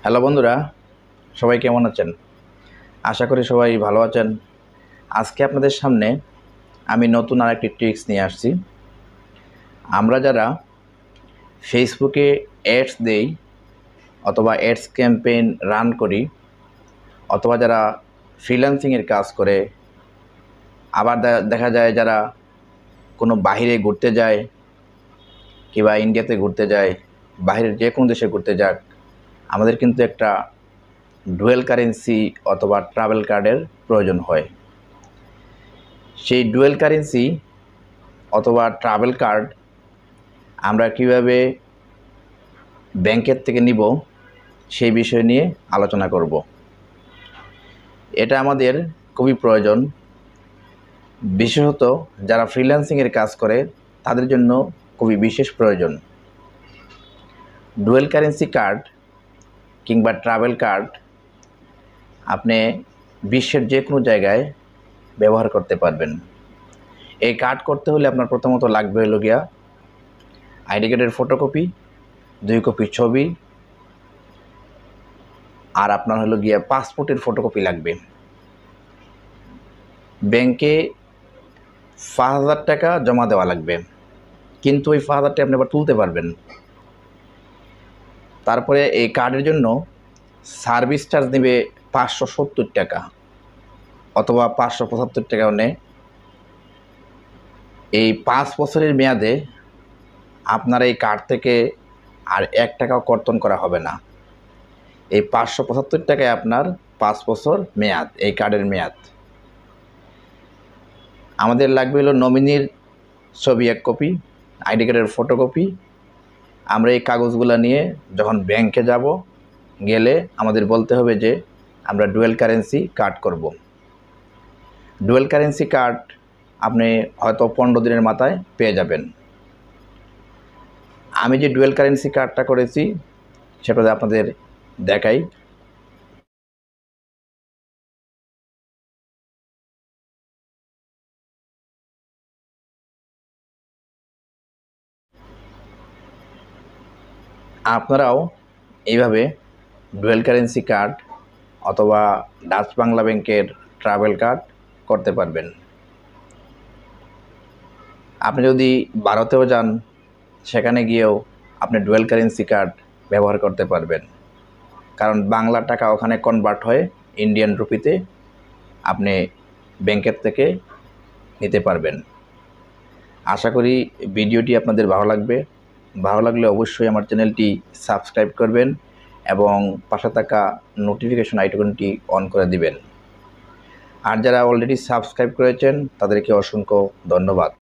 Hello বন্ধুরা, সবাই কেমন আছেন? আশা করি সবাই ভালো আছেন। আজকে আপনাদের সামনে আমি নতুন আরেকটি ট্রিক্স নিয়ে আসছি। আমরা যারা ফেসবুকে অ্যাডস দেই অথবা অ্যাডস ক্যাম্পেইন রান করি অথবা যারা ফ্রিল্যান্সিংয়ের কাজ করে, আবার দেখা যায় যারা কোনো বাহিরে ঘুরতে যায় কিংবা ইন্ডিয়াতে ঘুরতে যায়, বাহিরের যে কোনো দেশে ঘুরতে যাক, আমাদের কিন্তু একটা ডুয়েল কারেন্সি অথবা ট্রাভেল কার্ডের প্রয়োজন হয়। সেই ডুয়েল কারেন্সি অথবা ট্রাভেল কার্ড আমরা কিভাবে ব্যাংকের থেকে নিব সেই বিষয় নিয়ে আলোচনা করব। এটা আমাদের খুবই প্রয়োজন, বিশেষত যারা ফ্রিল্যান্সিংয়ের কাজ করে তাদের জন্য খুবই বিশেষ প্রয়োজন। ডুয়েল কারেন্সি কার্ড কিংবা ট্রাভেল কার্ড আপনি বিশ্বের যে কোনো জায়গায় ব্যবহার করতে পারবেন। এই কার্ড করতে হলে আপনার প্রথমত লাগবে হলো গিয়া আইডি কার্ডের ফটোকপি, 2 কপি ছবি, আর আপনার হলো গিয়া পাসপোর্টের ফটোকপি লাগবে। ব্যাংকে 5,000 টাকা জমা দেওয়া লাগবে, কিন্তু ওই 5,000 টাকা আপনি আবার তুলতে পারবেন। তারপরে এই কার্ডের জন্য সার্ভিস চার্জ নেবে 570 টাকা অথবা 575 টাকাও নেয়। এই 5 বছরের মেয়াদে আপনার এই কার্ড থেকে আর 1 টাকাও কর্তন করা হবে না। এই 575 টাকায় আপনার 5 বছর মেয়াদ, এই কার্ডের মেয়াদ। আমাদের লাগবে হলো নমিনির ছবি 1 কপি, আইডি কার্ডের ফটোকপি। আমরা এই কাগজগুলো নিয়ে যখন ব্যাংকে যাব, গেলে আমাদের বলতে হবে যে আমরা ডুয়েল কারেন্সি কার্ড করব। ডুয়েল কারেন্সি কার্ড আপনি হয়তো 15 দিনের মাথায় পেয়ে যাবেন। আমি যে ডুয়েল কারেন্সি কার্ডটা করেছি সেটা আপনাদের দেখাই। আপনারাও এইভাবে ডুয়েল কারেন্সি কার্ড অথবা ডাচ বাংলা ব্যাংকের ট্রাভেল কার্ড করতে পারবেন। আপনি যদি ভারতেও যান, সেখানে গিয়েও আপনি ডুয়েল কারেন্সি কার্ড ব্যবহার করতে পারবেন, কারণ বাংলা টাকা ওখানে কনভার্ট হয়ে ইন্ডিয়ান রুপিতে আপনি ব্যাংকের থেকে নিতে পারবেন। আশা করি ভিডিওটি আপনাদের ভালো লাগবে। ভালো লাগলে অবশ্যই আমার চ্যানেলটি সাবস্ক্রাইব করবেন এবং পাশে থাকা নোটিফিকেশন আইকনটি অন করে দিবেন। আর যারা অলরেডি সাবস্ক্রাইব করেছেন তাদেরকে অসংখ্য ধন্যবাদ।